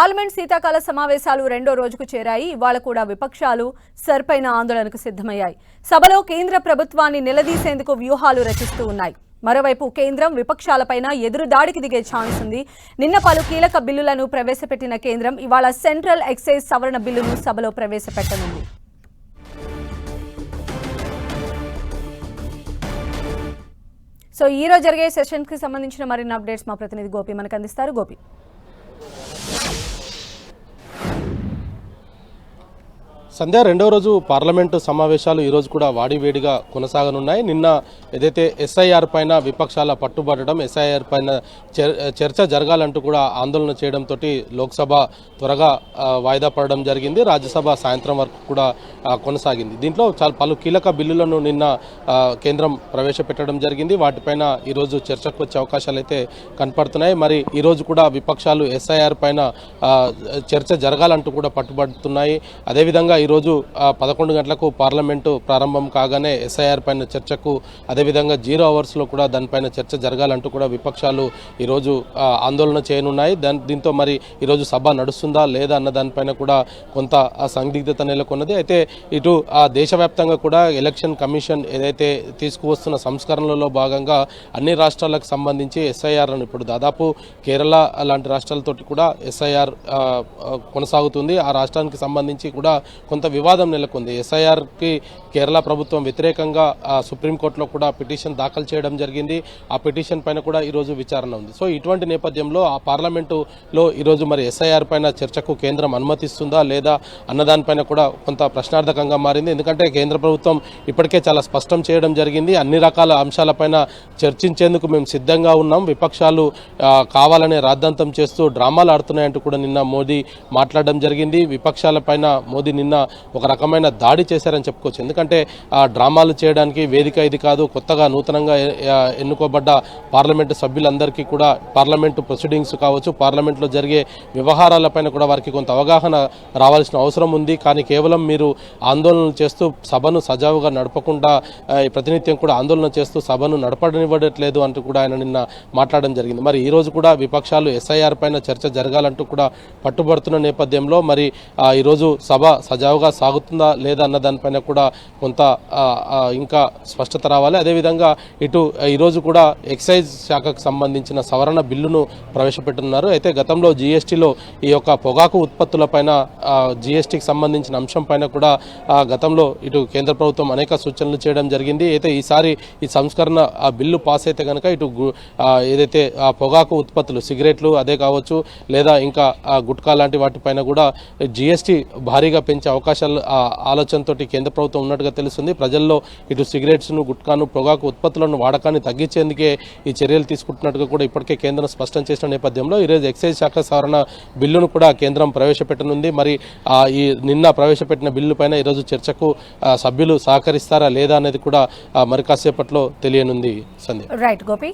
Parliament శీతాకాల సమావేశాలు రెండో రోజుకు చేరాయి. ఇవాళ కూడా విపక్షాలు సర్పైన ఆందోళనకు సిద్ధమయ్యాయి. సభలో కేంద్ర ప్రభుత్వాన్ని నిలదీసేందుకు వ్యూహాలు రచిస్తూ ఉన్నాయి. మరోవైపు కేంద్రం విపక్షాలపైన ఎదురుదాడికి దిగే ఛాన్స్ ఉంది. నిన్న పలు కీలక బిల్లులను ప్రవేశపెట్టిన కేంద్రం ఇవాళ సెంట్రల్ ఎక్సైజ్ సవరణ బిల్లును సభలో ప్రవేశపెట్టనుంది. సో ఈ రోజు జరిగే సెషన్ కి సంబంధించిన మరిన్ని అప్డేట్స్ మా ప్రతినిధి గోపి మనకు అందిస్తారు. గోపి, సంధ్య రెండవ రోజు పార్లమెంటు సమావేశాలు ఈరోజు కూడా వాడివేడిగా కొనసాగనున్నాయి. నిన్న ఏదైతే ఎస్ఐఆర్ పైన విపక్షాల పట్టుబడడం, ఎస్ఐఆర్ పైన చర్చ జరగాలంటూ కూడా ఆందోళన చేయడంతో లోక్సభ త్వరగా వాయిదా పడడం జరిగింది. రాజ్యసభ సాయంత్రం వరకు కూడా కొనసాగింది. దీంట్లో పలు కీలక బిల్లులను నిన్న కేంద్రం ప్రవేశపెట్టడం జరిగింది. వాటిపైన ఈరోజు చర్చకు వచ్చే అవకాశాలు అయితే కనపడుతున్నాయి. మరి ఈరోజు కూడా విపక్షాలు ఎస్ఐఆర్ పైన చర్చ జరగాలంటూ కూడా పట్టుబడుతున్నాయి. అదేవిధంగా ఈరోజు 11 గంటలకు పార్లమెంటు ప్రారంభం కాగానే ఎస్ఐఆర్ పైన చర్చకు, అదేవిధంగా 0 అవర్స్లో కూడా దానిపైన చర్చ జరగాలంటూ కూడా విపక్షాలు ఈరోజు ఆందోళన చేయనున్నాయి. దీంతో మరి ఈరోజు సభ నడుస్తుందా లేదా అన్న దానిపైన కూడా కొంత సందిగ్ధత నెలకొన్నది. అయితే ఇటు దేశవ్యాప్తంగా కూడా ఎలక్షన్ కమిషన్ ఏదైతే తీసుకువస్తున్న సంస్కరణలలో భాగంగా అన్ని రాష్ట్రాలకు సంబంధించి ఎస్ఐఆర్ను ఇప్పుడు దాదాపు కేరళ లాంటి రాష్ట్రాలతోటి కూడా ఎస్ఐఆర్ కొనసాగుతుంది. ఆ రాష్ట్రానికి సంబంధించి కూడా కొంత వివాదం నెలకొంది. ఎస్ఐఆర్కి కేరళ ప్రభుత్వం వ్యతిరేకంగా సుప్రీంకోర్టులో కూడా పిటిషన్ దాఖలు చేయడం జరిగింది. ఆ పిటిషన్ పైన కూడా ఈరోజు విచారణ ఉంది. సో ఇటువంటి నేపథ్యంలో ఆ పార్లమెంటులో ఈరోజు మరి ఎస్ఐఆర్ పైన చర్చకు కేంద్రం అనుమతిస్తుందా లేదా అన్నదానిపైన కూడా కొంత ప్రశ్నార్థకంగా మారింది. ఎందుకంటే కేంద్ర ప్రభుత్వం ఇప్పటికే చాలా స్పష్టం చేయడం జరిగింది. అన్ని రకాల అంశాలపైన చర్చించేందుకు మేము సిద్ధంగా ఉన్నాం, విపక్షాలు కావాలనే రాద్ధాంతం చేస్తూ డ్రామాలు ఆడుతున్నాయంటూ కూడా నిన్న మోదీ మాట్లాడడం జరిగింది. విపక్షాలపైన మోదీ నిన్న ఒక రకమైన దాడి చేశారని చెప్పుకోవచ్చు. ఎందుకంటే డ్రామాలు చేయడానికి వేదిక ఇది కాదు. కొత్తగా నూతనంగా ఎన్నుకోబడ్డ పార్లమెంటు సభ్యులందరికీ కూడా పార్లమెంటు ప్రొసీడింగ్స్ కావచ్చు, పార్లమెంట్లో జరిగే వ్యవహారాలపైన కూడా వారికి కొంత అవగాహన రావాల్సిన అవసరం ఉంది. కానీ కేవలం మీరు ఆందోళనలు చేస్తూ సభను సజావుగా నడపకుండా ప్రతినిత్యం కూడా ఆందోళన చేస్తూ సభను నడపనివ్వట్లేదు అంటూ కూడా ఆయన నిన్న మాట్లాడడం జరిగింది. మరి ఈరోజు కూడా విపక్షాలు ఎస్ఐఆర్ పైన చర్చ జరగాలంటూ కూడా పట్టుబడుతున్న నేపథ్యంలో మరి ఈరోజు సభ సజావుగా సాగుతుందా లేదా అన్న దానిపైన కూడా కొంత ఇంకా స్పష్టత రావాలి. అదేవిధంగా ఇటు ఈరోజు కూడా ఎక్సైజ్ శాఖకు సంబంధించిన సవరణ బిల్లును ప్రవేశపెట్టున్నారు. అయితే గతంలో జీఎస్టీలో ఈ యొక్క పొగాకు ఉత్పత్తులపైన జీఎస్టీకి సంబంధించిన అంశం పైన కూడా గతంలో ఇటు కేంద్ర ప్రభుత్వం అనేక సూచనలు చేయడం జరిగింది. అయితే ఈసారి ఈ సంస్కరణ ఆ బిల్లు పాస్ అయితే కనుక ఇటు ఏదైతే పొగాకు ఉత్పత్తులు, సిగరెట్లు అదే కావచ్చు లేదా ఇంకా గుట్కా లాంటి వాటిపైన కూడా జీఎస్టీ భారీగా పెంచే అవకాశాలు ఆలోచనతో కేంద్ర ప్రభుత్వం ఉన్నట్టుగా తెలుస్తుంది. ప్రజల్లో ఇటు సిగరెట్స్ను, గుట్కాను, పొగాకు ఉత్పత్తులను వాడకాన్ని తగ్గించేందుకే ఈ చర్యలు తీసుకుంటున్నట్టుగా కూడా ఇప్పటికే కేంద్రం స్పష్టం చేసిన నేపథ్యంలో ఈరోజు ఎక్సైజ్ శాఖ సవరణ బిల్లును కూడా కేంద్రం ప్రవేశపెట్టనుంది. మరి ఈ నిన్న ప్రవేశపెట్టిన బిల్లు పైన ఈరోజు చర్చకు సభ్యులు సహకరిస్తారా లేదా అనేది కూడా మరి కాసేపట్లో తెలియనుంది. సంధ్య. రైట్ గోపి.